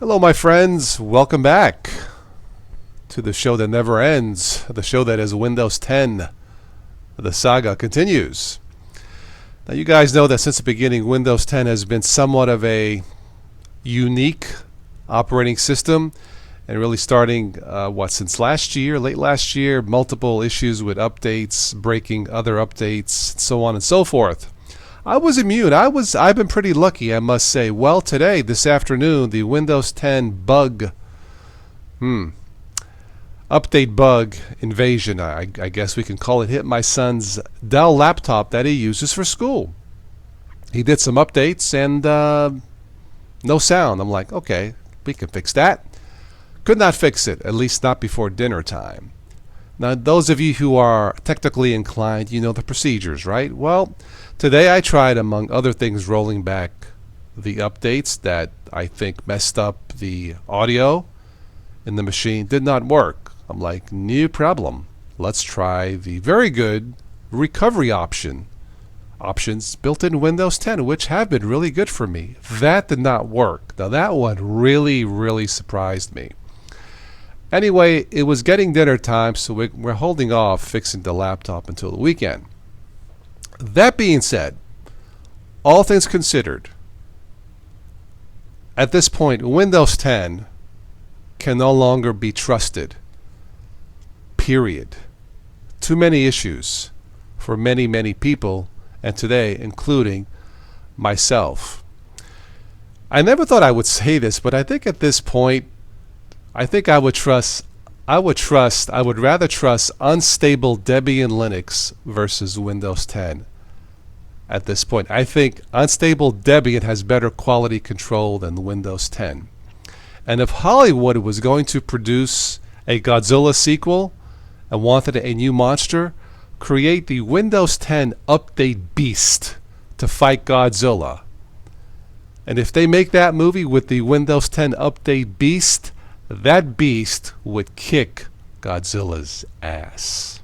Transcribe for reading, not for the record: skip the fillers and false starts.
Hello, my friends. Welcome back to the show that never ends, the show that is Windows 10. The saga continues. Now, you guys know that since the beginning, Windows 10 has been somewhat of a unique operating system, and really starting, since last year, late last year, multiple issues with updates, breaking other updates, so on and so forth. I was immune. I've been pretty lucky, I must say. Well, today, this afternoon, the Windows 10 bug, update bug invasion, I guess we can call it, hit my son's Dell laptop that he uses for school. He did some updates and no sound. I'm like, okay, we can fix that. Could not fix it, at least not before dinner time. Now, those of you who are technically inclined, you know the procedures, right? Well, today I tried, among other things, rolling back the updates that I think messed up the audio in the machine. Did not work. I'm like, new problem. Let's try the very good recovery options built in Windows 10, which have been really good for me. That did not work. Now, that one really surprised me. Anyway, it was getting dinner time, so we're holding off fixing the laptop until the weekend. That being said, all things considered, at this point, Windows 10 can no longer be trusted. Period. Too many issues for many people, and today, including myself. I never thought I would say this, but I think at this point, I would rather trust unstable Debian Linux versus Windows 10. At this point, I think unstable Debian has better quality control than Windows 10. And if Hollywood was going to produce a Godzilla sequel and wanted a new monster, create the Windows 10 Update Beast to fight Godzilla. And if they make that movie with the Windows 10 Update Beast, that beast would kick Godzilla's ass.